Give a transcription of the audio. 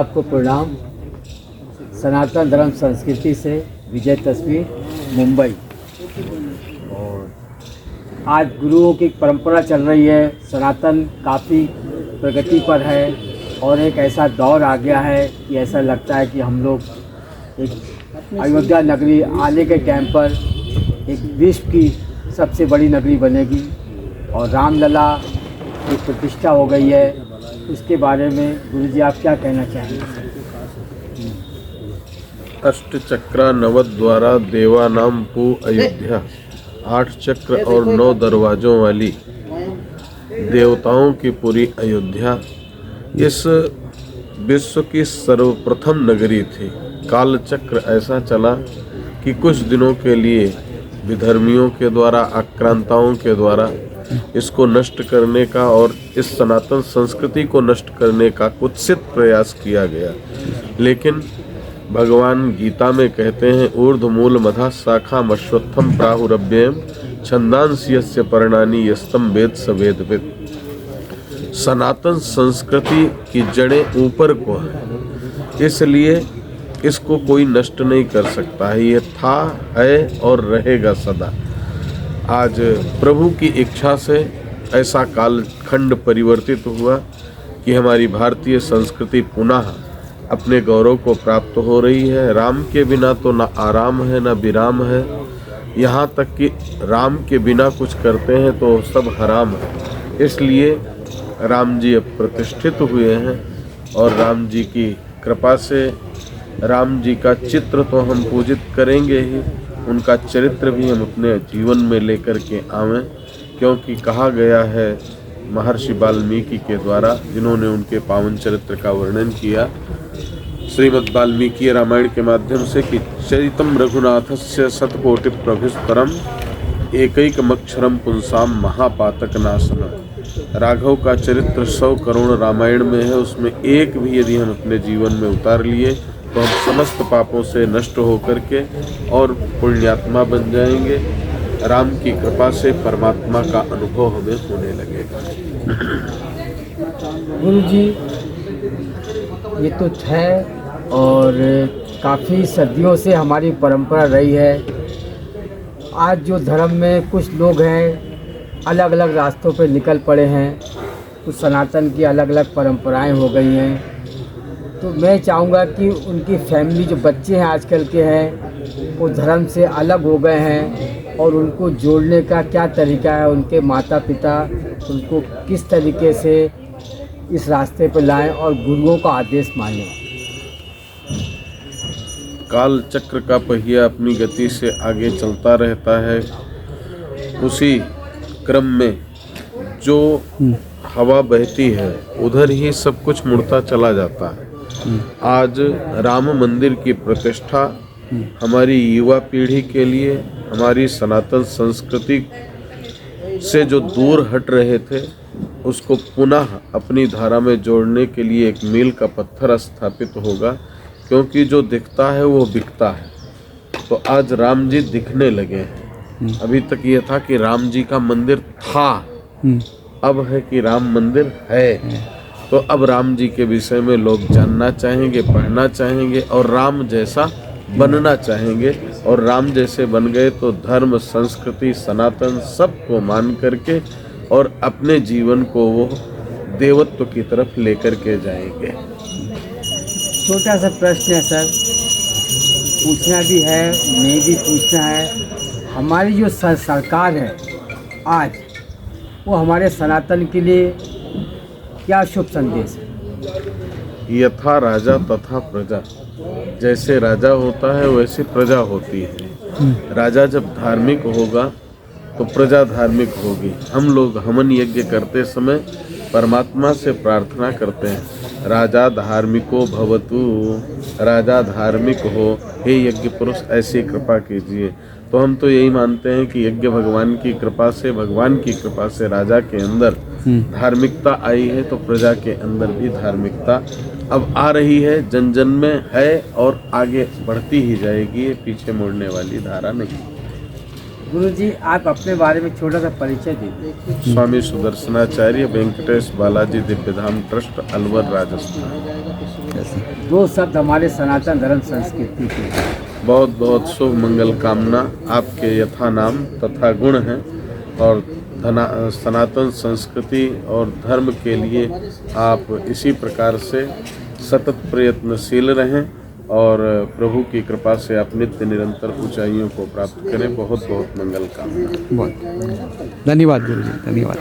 आपको प्रणाम। सनातन धर्म संस्कृति से विजय तस्वीर, मुंबई। और आज गुरुओं की परंपरा चल रही है। सनातन काफ़ी प्रगति पर है और एक ऐसा दौर आ गया है कि ऐसा लगता है कि हम लोग एक अयोध्या नगरी आने के टाइम पर एक विश्व की सबसे बड़ी नगरी बनेगी और रामलला की प्रतिष्ठा हो गई है। उसके बारे में गुरुजी आप क्या कहना चाहेंगे? अष्टचक्रा नवद्वारा देवानाम पू अयोध्या, 8 चक्र और 9 दरवाज़ों वाली देवताओं की पूरी अयोध्या इस विश्व की सर्वप्रथम नगरी थी। काल चक्र ऐसा चला कि कुछ दिनों के लिए विधर्मियों के द्वारा, आक्रांताओं के द्वारा इसको नष्ट करने का और इस सनातन संस्कृति को नष्ट करने का कुत्सित प्रयास किया गया। लेकिन भगवान गीता में कहते हैं, ऊर्ध्वमूल मधा शाखा मश्वत्थम प्राहुरव्ययम छंदांसि यस्य पर्णानि यस्तम वेद स वेदविद। सनातन संस्कृति की जड़ें ऊपर को है, इसलिए इसको कोई नष्ट नहीं कर सकता है। ये था, है और रहेगा सदा। आज प्रभु की इच्छा से ऐसा कालखंड परिवर्तित हुआ कि हमारी भारतीय संस्कृति पुनः अपने गौरव को प्राप्त हो रही है। राम के बिना तो ना आराम है ना विराम है, यहाँ तक कि राम के बिना कुछ करते हैं तो सब हराम है। इसलिए राम जी अब प्रतिष्ठित हुए हैं और राम जी की कृपा से राम जी का चित्र तो हम पूजित करेंगे ही, उनका चरित्र भी हम अपने जीवन में लेकर के आवें, क्योंकि कहा गया है महर्षि वाल्मीकि के द्वारा, जिन्होंने उनके पावन चरित्र का वर्णन किया श्रीमद् वाल्मीकि रामायण के माध्यम से, कि चरितम रघुनाथस्य शतकोटि प्रभिस्तरम एकैकमक्षरम पुंसाम महापातक नाशनम। राघव का चरित्र 100 करोड़ रामायण में है, उसमें एक भी यदि हम अपने जीवन में उतार लिए तो हम समस्त पापों से नष्ट होकर के और पुण्यात्मा बन जाएंगे। राम की कृपा से परमात्मा का अनुभव हमें होने लगेगा। गुरुजी, ये तो है और काफ़ी सदियों से हमारी परंपरा रही है। आज जो धर्म में कुछ लोग हैं अलग अलग रास्तों पर निकल पड़े हैं, कुछ सनातन की अलग अलग परंपराएं हो गई हैं, तो मैं चाहूँगा कि उनकी फैमिली, जो बच्चे हैं आजकल के हैं, वो धर्म से अलग हो गए हैं और उनको जोड़ने का क्या तरीका है, उनके माता पिता उनको किस तरीके से इस रास्ते पर लाएं और गुरुओं का आदेश मानें। काल चक्र का पहिया अपनी गति से आगे चलता रहता है। उसी क्रम में जो हवा बहती है उधर ही सब कुछ मुड़ता चला जाता है। आज राम मंदिर की प्रतिष्ठा हमारी युवा पीढ़ी के लिए, हमारी सनातन संस्कृति से जो दूर हट रहे थे, उसको पुनः अपनी धारा में जोड़ने के लिए एक मील का पत्थर स्थापित होगा, क्योंकि जो दिखता है वो बिकता है। तो आज राम जी दिखने लगे हैं। अभी तक ये था कि राम जी का मंदिर था, अब है कि राम मंदिर है। तो अब राम जी के विषय में लोग जानना चाहेंगे, पढ़ना चाहेंगे और राम जैसा बनना चाहेंगे। और राम जैसे बन गए तो धर्म, संस्कृति, सनातन सबको मान करके और अपने जीवन को वो देवत्व की तरफ लेकर के जाएंगे। छोटा सा प्रश्न है सर, पूछना भी है, नहीं भी पूछना है। हमारी जो सरकार है आज, वो हमारे सनातन के लिए क्या शुभ संदेश है? यथा राजा तथा प्रजा, जैसे राजा होता है वैसे प्रजा होती है। राजा जब धार्मिक होगा तो प्रजा धार्मिक होगी। हम लोग हवन यज्ञ करते समय परमात्मा से प्रार्थना करते हैं, राजा धार्मिको भवतु, राजा धार्मिक हो, हे यज्ञ पुरुष ऐसी कृपा कीजिए। तो हम तो यही मानते हैं कि यज्ञ भगवान की कृपा से, भगवान की कृपा से राजा के अंदर धार्मिकता आई है, तो प्रजा के अंदर भी धार्मिकता अब आ रही है, जन जन में है और आगे बढ़ती ही जाएगी। ये पीछे मुड़ने वाली धारा नहीं। गुरुजी आप अपने बारे में छोटा सा परिचय दीजिए। स्वामी सुदर्शनाचार्य वेंकटेश बालाजी दिव्यधाम ट्रस्ट, अलवर, राजस्थान। दो शब्द हमारे सनातन धर्म संस्कृति के। बहुत बहुत शुभ मंगल कामना। आपके यथा नाम तथा गुण हैं और सनातन संस्कृति और धर्म के लिए आप इसी प्रकार से सतत प्रयत्नशील रहें और प्रभु की कृपा से आप नित्य निरंतर ऊंचाइयों को प्राप्त करें। बहुत बहुत मंगल कामना। बहुत धन्यवाद गुरुजी, धन्यवाद।